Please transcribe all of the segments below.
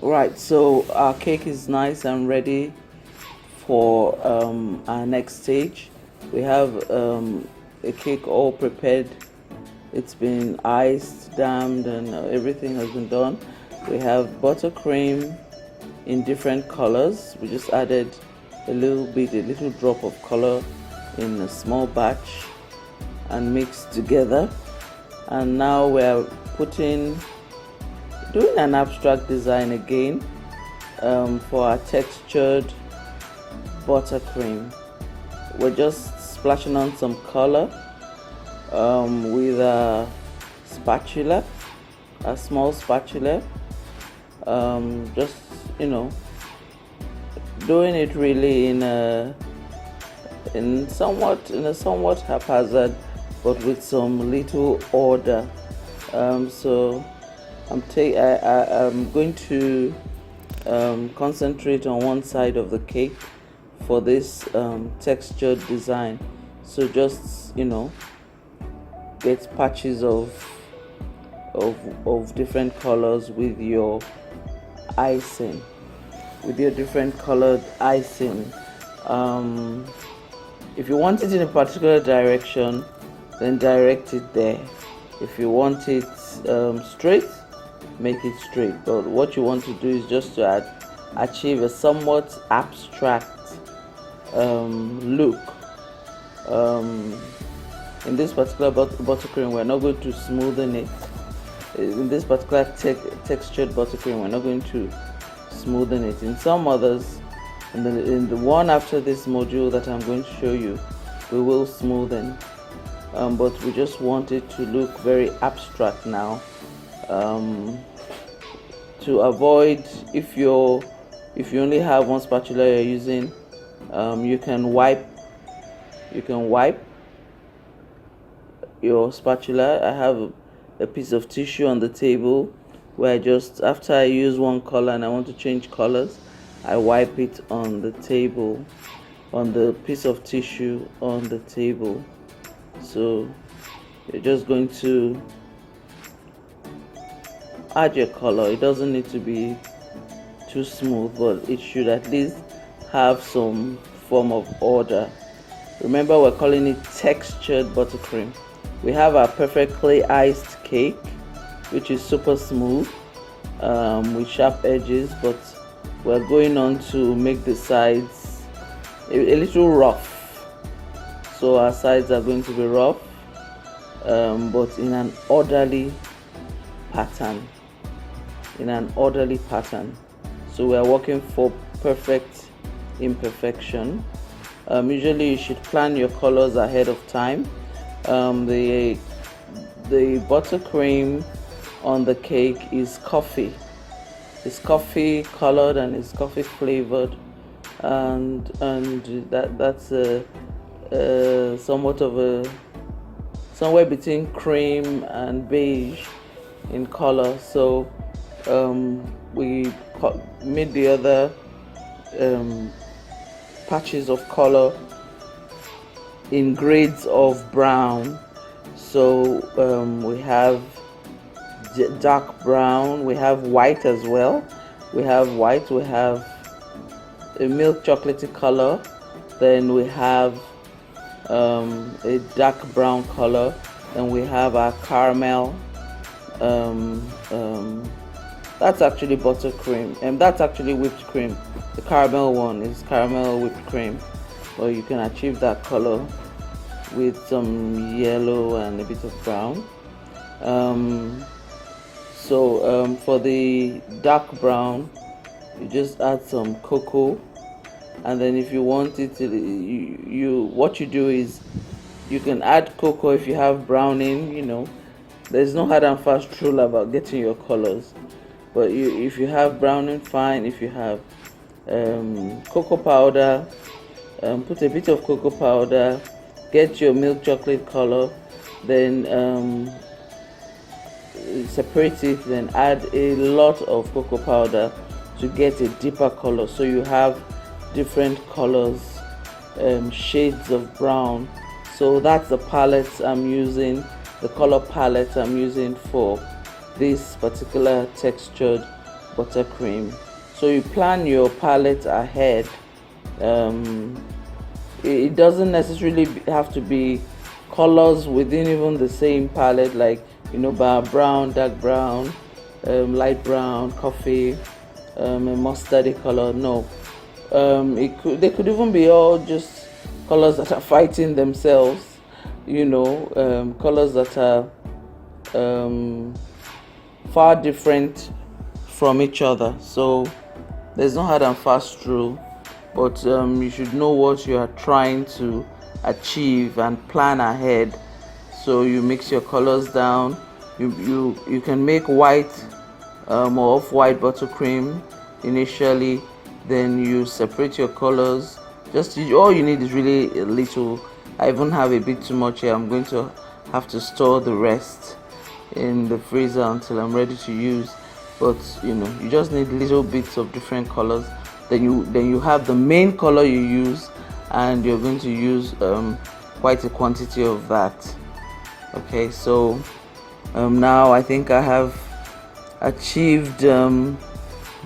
Right, so our cake is nice and ready for our next stage. We have a cake all prepared. It's been iced, dammed, and everything has been done. We have buttercream in different colors. We just added a little drop of color in a small batch and mixed together. And now we're doing an abstract design again for our textured buttercream. We're just splashing on some color with a spatula, a small spatula. Just doing it really in a somewhat haphazard, but with some little order. So I'm going to concentrate on one side of the cake for this textured design. So just get patches of different colors with your icing, with your different colored icing. If you want it in a particular direction, then direct it there. If you want it straight, make it straight. But what you want to do is just to achieve a somewhat abstract look. In this particular buttercream, we're not going to smoothen it. In this particular textured buttercream, we're not going to smoothen it. In some others, in the one after this module that I'm going to show you, we will smoothen. But we just want it to look very abstract now. To avoid, if you only have one spatula you're using, you can wipe your spatula. I have a piece of tissue on the table where after I use one color and I want to change colors, I wipe it on the table, on the piece of tissue on the table. So you're just going to add your color. It doesn't need to be too smooth, but it should at least have some form of order. Remember, we're calling it textured buttercream. We have our perfectly iced cake, which is super smooth with sharp edges, but we're going on to make the sides a little rough. So our sides are going to be rough, but in an orderly pattern. So we are working for perfect imperfection. Usually you should plan your colors ahead of time. The buttercream on the cake is coffee. It's coffee colored and it's coffee flavored, and that's somewhat of somewhere between cream and beige in color. So we made the other patches of color in grades of brown. So we have dark brown, we have white as well. We have white, we have a milk chocolatey color, then we have a dark brown color, and we have our caramel. That's actually buttercream, and that's actually whipped cream. The caramel one is caramel whipped cream, but you can achieve that color with some yellow and a bit of brown. For the dark brown, you just add some cocoa, and then if you want it to, what you do is you can add cocoa if you have browning. There's no hard and fast rule about getting your colors, but if you have browning, fine. If you have cocoa powder, put a bit of cocoa powder, get your milk chocolate color, then separate it, then add a lot of cocoa powder to get a deeper color, so you have different colors, shades of brown. So that's the palette I'm using, the color palette I'm using for this particular textured buttercream. So you plan your palette ahead. It doesn't necessarily have to be colors within even the same palette, like brown, dark brown, light brown, coffee, a mustardy color. No, they could even be all just colors that are fighting themselves, colors that are far different from each other. So there's no hard and fast rule, but you should know what you are trying to achieve and plan ahead. So you mix your colors down. You can make white or off-white buttercream initially, then you separate your colors. All you need is really a little. I even have a bit too much here. I'm going to have to store the rest in the freezer until I'm ready to use. But you just need little bits of different colors. Then you have the main color you use, and you're going to use quite a quantity of that. Okay, so now I think I have achieved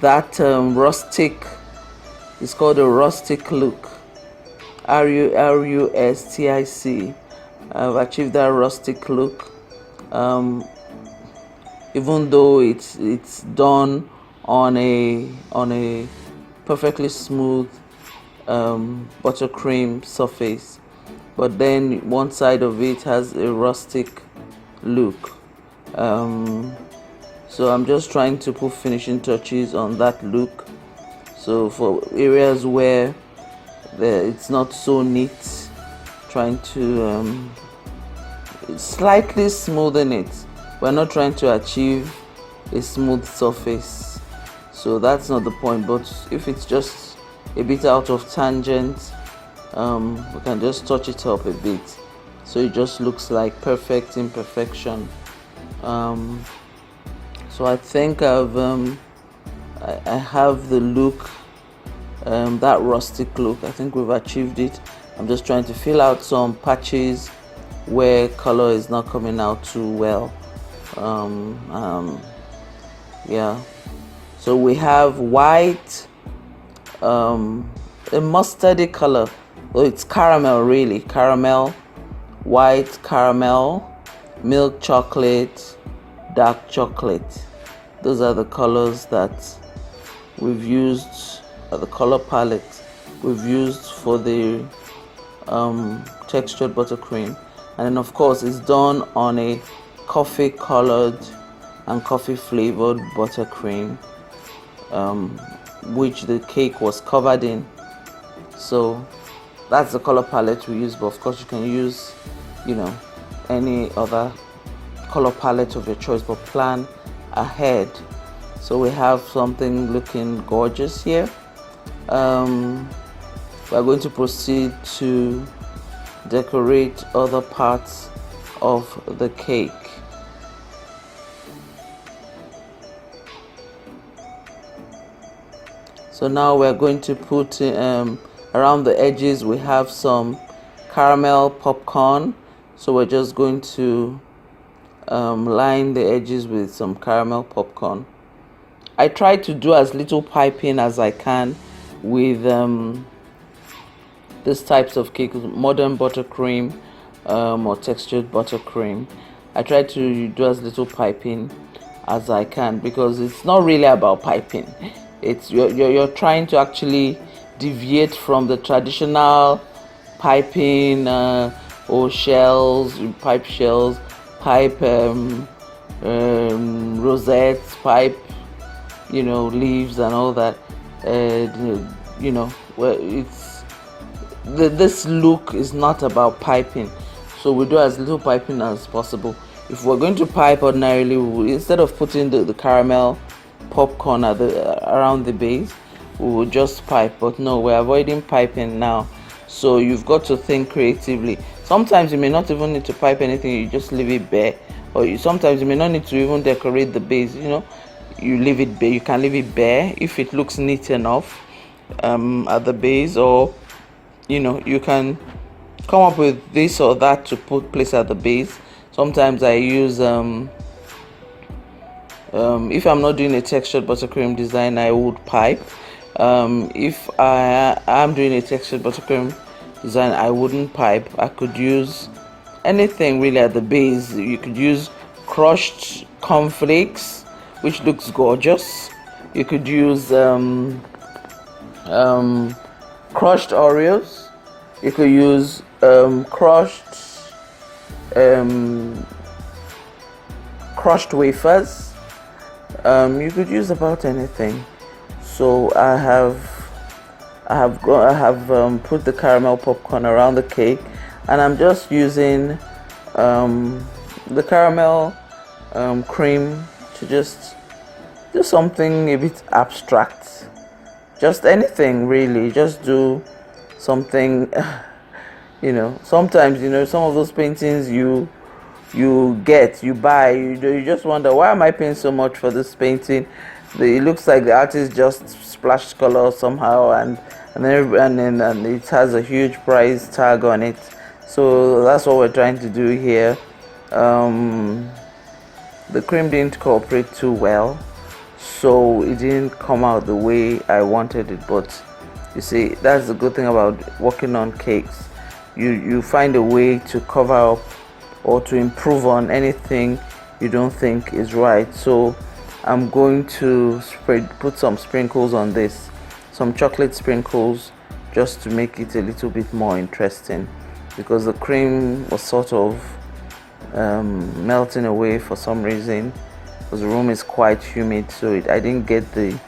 that rustic. It's called a rustic look. rustic. I've achieved that rustic look. Even though it's done on a perfectly smooth buttercream surface, but then one side of it has a rustic look. So I'm just trying to put finishing touches on that look. So for areas where it's not so neat, trying to slightly smoothen it. We're not trying to achieve a smooth surface, so that's not the point. But if it's just a bit out of tangent, we can just touch it up a bit, so it just looks like perfect imperfection. So I think I have the look, that rustic look. I think we've achieved it. I'm just trying to fill out some patches where color is not coming out too well. Yeah, so we have white, a mustardy color. Well, it's caramel, really. Caramel, white caramel, milk chocolate, dark chocolate. Those are the colors that we've used, the color palette we've used for the textured buttercream. And then of course it's done on a coffee colored and coffee flavored buttercream, which the cake was covered in. So that's the color palette we use, but of course you can use any other color palette of your choice, but plan ahead. So we have something looking gorgeous here. We're going to proceed to decorate other parts of the cake. So now we're going to put around the edges, we have some caramel popcorn. So we're just going to line the edges with some caramel popcorn. I try to do as little piping as I can with these types of cakes, modern buttercream or textured buttercream. I try to do as little piping as I can, because it's not really about piping. It's you're trying to actually deviate from the traditional piping or shells, pipe shells, pipe rosettes, pipe leaves and all that. Well, it's this look is not about piping, so we do as little piping as possible. If we're going to pipe ordinarily, instead of putting the caramel popcorn around the base, we will just pipe. But no, we're avoiding piping now. So you've got to think creatively. Sometimes you may not even need to pipe anything, you just leave it bare. Or sometimes you may not need to even decorate the base, you leave it bare. You can leave it bare if it looks neat enough at the base, or you can come up with this or that to place at the base. Sometimes I use If I'm not doing a textured buttercream design, I would pipe. If I am doing a textured buttercream design, I wouldn't pipe. I could use anything really at the base. You could use crushed cornflakes, which looks gorgeous. You could use crushed Oreos. You could use crushed wafers. You could use about anything. So I have put the caramel popcorn around the cake, and I'm just using the caramel cream to just do something a bit abstract. Just anything really. Just do something. Sometimes some of those paintings you buy, you just wonder, why am I paying so much for this painting? It looks like the artist just splashed color somehow, and it has a huge price tag on it. So that's what we're trying to do here. The cream didn't cooperate too well, so it didn't come out the way I wanted it. But you see, that's the good thing about working on cakes. You find a way to cover up or to improve on anything you don't think is right. So I'm going to put some sprinkles on this, some chocolate sprinkles, just to make it a little bit more interesting, because the cream was sort of melting away for some reason, because the room is quite humid, so I didn't get the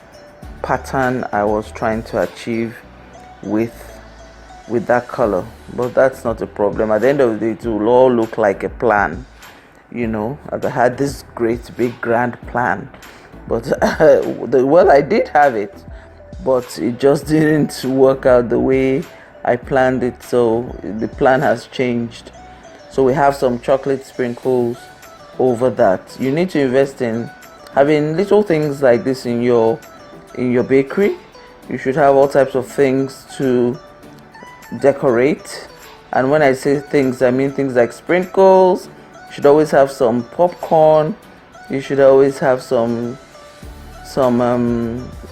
pattern I was trying to achieve with that color. But that's not a problem. At the end of the day, it will all look like a plan. I had this great big grand plan, but I did have it, but it just didn't work out the way I planned it. So the plan has changed. So we have some chocolate sprinkles over that. You need to invest in having little things like this in your bakery. You should have all types of things to decorate. And when I say things, I mean things like sprinkles. You should always have some popcorn. You should always have some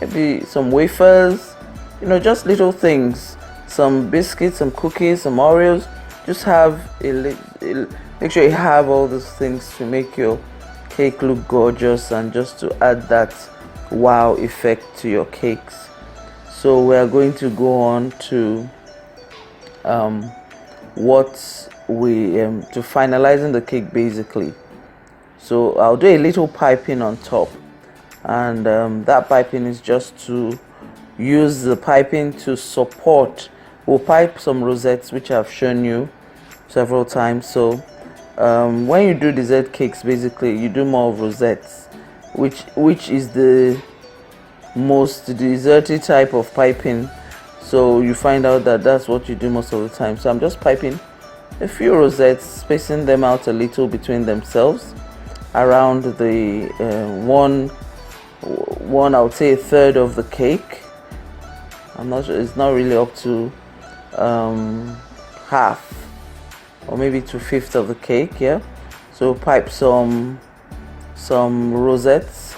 maybe some wafers, just little things, some biscuits, some cookies, some Oreos. Just make sure you have all those things to make your cake look gorgeous, and just to add that wow effect to your cakes. So we are going to go on to to finalizing the cake basically. So I'll do a little piping on top, and that piping is just to use the piping to support. We'll pipe some rosettes, which I've shown you several times. So when you do dessert cakes, basically you do more of rosettes, which is the most desserty type of piping. So you find out that that's what you do most of the time. So I'm just piping a few rosettes, spacing them out a little between themselves, around the one I would say a third of the cake. I'm not sure, it's not really up to half, or maybe 2/5 of the cake. Yeah, so pipe some rosettes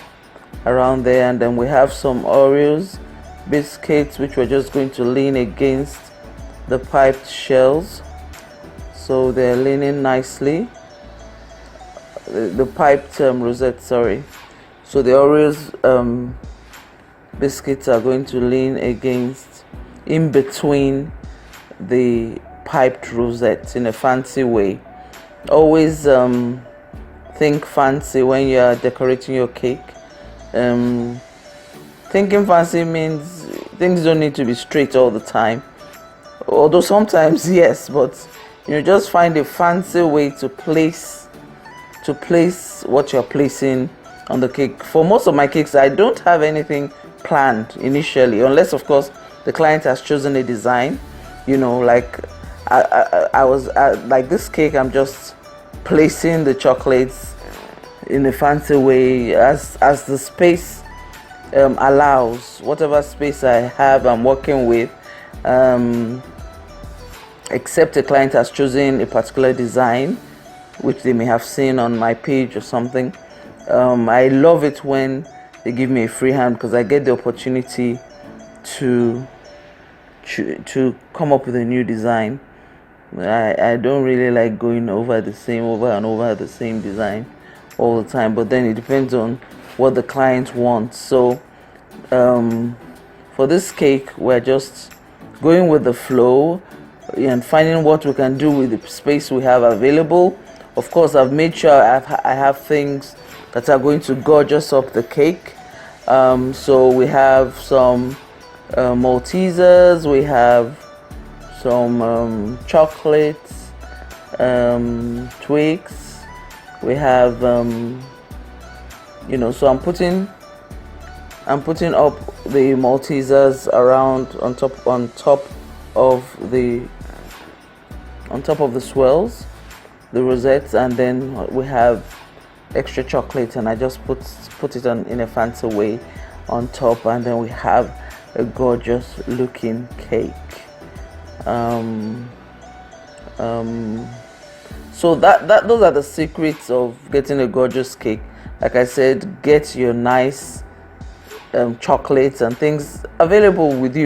around there, and then we have some Oreos biscuits, which we're just going to lean against the piped shells, so they're leaning nicely. The piped rosette, sorry. So the Oreos biscuits are going to lean against, in between the piped rosettes in a fancy way. Always think fancy when you are decorating your cake. Thinking fancy means things don't need to be straight all the time, although sometimes yes, but just find a fancy way to place what you're placing on the cake. For most of my cakes, I don't have anything planned initially, unless of course the client has chosen a design. Like I was like this cake, I'm just placing the chocolates in a fancy way as the space allows. Whatever space I have, I'm working with, except the client has chosen a particular design which they may have seen on my page or something. I love it when they give me a free hand because I get the opportunity to come up with a new design. I don't really like going over and over the same design all the time, but then it depends on what the client wants. So for this cake, we're just going with the flow and finding what we can do with the space we have available. Of course, I've made sure I have things that are going to gorgeous up the cake. So we have some Maltesers, we have some chocolates, twigs, we have so I'm putting up the Maltesers around on top of the swirls, the rosettes, and then we have extra chocolate, and I just put it on in a fancy way on top, and then we have a gorgeous looking cake. So those are the secrets of getting a gorgeous cake. Like I said, get your nice chocolates and things available with you.